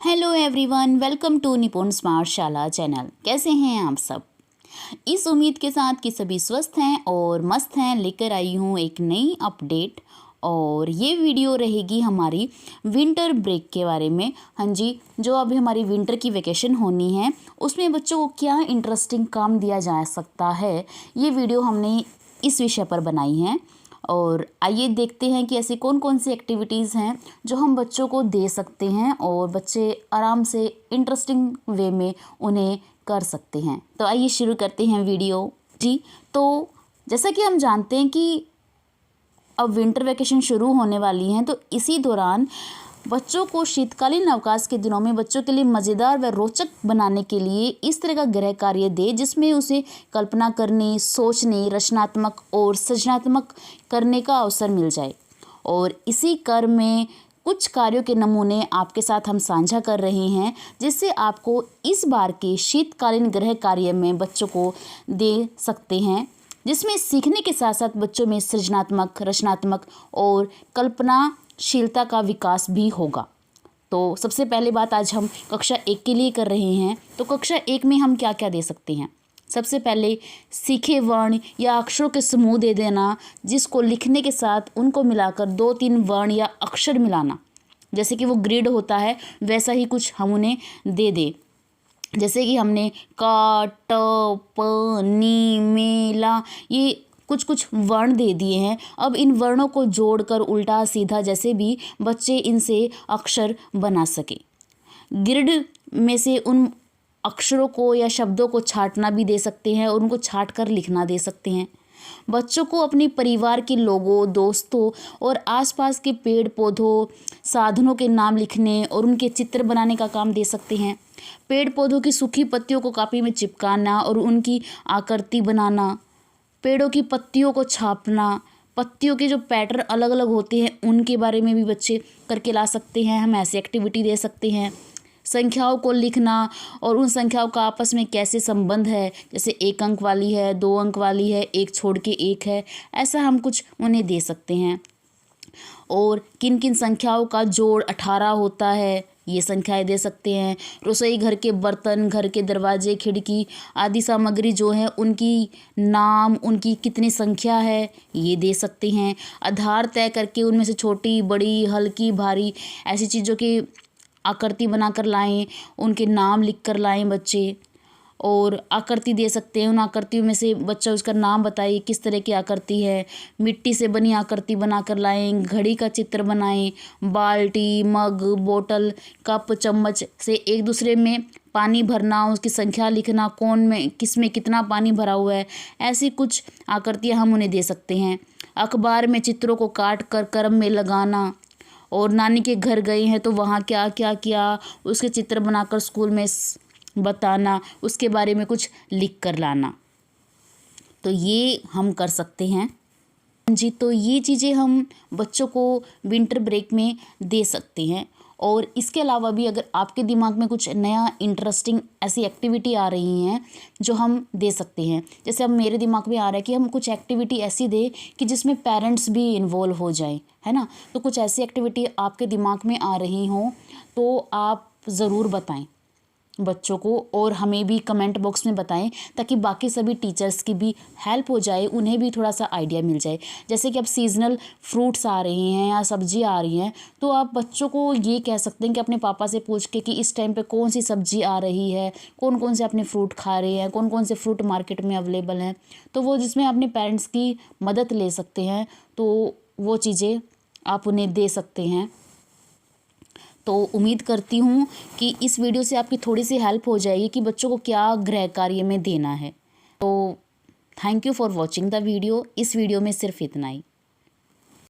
Hello everyone, welcome to निपुण smart शाला channel. कैसे हैं आप सब? इस उम्मीद के साथ कि सभी स्वस्थ हैं और मस्त हैं, लेकर आई हूँ एक नई अपडेट। और ये वीडियो रहेगी हमारी विंटर ब्रेक के बारे में। हाँ जी, जो अभी हमारी विंटर की वैकेशन होनी है उसमें बच्चों को क्या इंटरेस्टिंग काम दिया जा सकता है, ये वीडियो हमने इस विषय पर बनाई है। और आइए देखते हैं कि ऐसी कौन कौन सी एक्टिविटीज़ हैं जो हम बच्चों को दे सकते हैं और बच्चे आराम से इंटरेस्टिंग वे में उन्हें कर सकते हैं। तो आइए शुरू करते हैं वीडियो जी। तो जैसा कि हम जानते हैं कि अब विंटर वैकेशन शुरू होने वाली हैं, तो इसी दौरान बच्चों को शीतकालीन अवकाश के दिनों में बच्चों के लिए मज़ेदार व रोचक बनाने के लिए इस तरह का गृह कार्य दे जिसमें उसे कल्पना करने, सोचने, रचनात्मक और सृजनात्मक करने का अवसर मिल जाए। और इसी क्रम में कुछ कार्यों के नमूने आपके साथ हम साझा कर रहे हैं, जिससे आपको इस बार के शीतकालीन गृह कार्य में बच्चों को दे सकते हैं, जिसमें सीखने के साथ साथ बच्चों में सृजनात्मक, रचनात्मक और कल्पनाशीलता का विकास भी होगा। तो सबसे पहले बात आज हम कक्षा 1 के लिए कर रहे हैं। तो कक्षा 1 में हम क्या क्या दे सकते हैं? सबसे पहले सीखे वर्ण या अक्षरों के समूह दे देना, जिसको लिखने के साथ उनको मिलाकर 2-3 वर्ण या अक्षर मिलाना। जैसे कि वो ग्रिड होता है वैसा ही कुछ हम उन्हें दे दें। जैसे कि हमने का, ट, प, नी, मे, ला, ये कुछ कुछ वर्ण दे दिए हैं। अब इन वर्णों को जोड़कर उल्टा सीधा जैसे भी बच्चे इनसे अक्षर बना सके। ग्रिड में से उन अक्षरों को या शब्दों को छांटना भी दे सकते हैं और उनको छांट कर लिखना दे सकते हैं। बच्चों को अपने परिवार के लोगों, दोस्तों और आसपास के पेड़ पौधों, साधनों के नाम लिखने और उनके चित्र बनाने का काम दे सकते हैं। पेड़ पौधों की सूखी पत्तियों को कॉपी में चिपकाना और उनकी आकृति बनाना, पेड़ों की पत्तियों को छापना, पत्तियों के जो पैटर्न अलग अलग होते हैं उनके बारे में भी बच्चे करके ला सकते हैं। हम ऐसी एक्टिविटी दे सकते हैं। संख्याओं को लिखना और उन संख्याओं का आपस में कैसे संबंध है, जैसे 1 अंक वाली है, 2 अंक वाली है, एक छोड़ के एक है, ऐसा हम कुछ उन्हें दे सकते हैं। और किन किन संख्याओं का जोड़ 18 होता है, ये संख्याएं दे सकते हैं। रसोई घर के बर्तन, घर के दरवाजे, खिड़की आदि सामग्री जो है उनकी नाम, उनकी कितनी संख्या है, ये दे सकते हैं। आधार तय करके उनमें से छोटी, बड़ी, हल्की, भारी ऐसी चीज़ों की आकृति बनाकर लाएं, उनके नाम लिख कर लाएं बच्चे। और आकृति दे सकते हैं, उन आकृतियों में से बच्चा उसका नाम बताइए किस तरह की आकृति है। मिट्टी से बनी आकृति बनाकर लाएं, घड़ी का चित्र बनाएं, बाल्टी, मग, बोतल, कप, चम्मच से एक दूसरे में पानी भरना, उसकी संख्या लिखना, कौन में किस में कितना पानी भरा हुआ है, ऐसी कुछ आकृतियाँ हम उन्हें दे सकते हैं। अखबार में चित्रों को काट कर क्रम में लगाना, और नानी के घर गए हैं तो वहाँ क्या क्या किया उसके चित्र बनाकर स्कूल में बताना, उसके बारे में कुछ लिख कर लाना। तो ये हम कर सकते हैं जी। तो ये चीज़ें हम बच्चों को विंटर ब्रेक में दे सकते हैं। और इसके अलावा भी अगर आपके दिमाग में कुछ नया इंटरेस्टिंग ऐसी एक्टिविटी आ रही हैं जो हम दे सकते हैं, जैसे अब मेरे दिमाग में आ रहा है कि हम कुछ एक्टिविटी ऐसी दें कि जिसमें पेरेंट्स भी इन्वॉल्व हो जाए, है ना। तो कुछ ऐसी एक्टिविटी आपके दिमाग में आ रही हों तो आप ज़रूर बताएं बच्चों को, और हमें भी कमेंट बॉक्स में बताएं, ताकि बाकी सभी टीचर्स की भी हेल्प हो जाए, उन्हें भी थोड़ा सा आइडिया मिल जाए। जैसे कि अब सीजनल फ्रूट्स आ रही हैं या सब्जी आ रही हैं, तो आप बच्चों को ये कह सकते हैं कि अपने पापा से पूछ के कि इस टाइम पे कौन सी सब्जी आ रही है, कौन कौन से अपने फ्रूट खा रहे हैं, कौन कौन से फ्रूट मार्केट में अवेलेबल हैं। तो वो जिसमें अपने पेरेंट्स की मदद ले सकते हैं, तो वो चीज़ें आप उन्हें दे सकते हैं। तो उम्मीद करती हूँ कि इस वीडियो से आपकी थोड़ी सी हेल्प हो जाएगी कि बच्चों को क्या गृह कार्य में देना है। तो thank you for watching the video. इस वीडियो में सिर्फ इतना ही।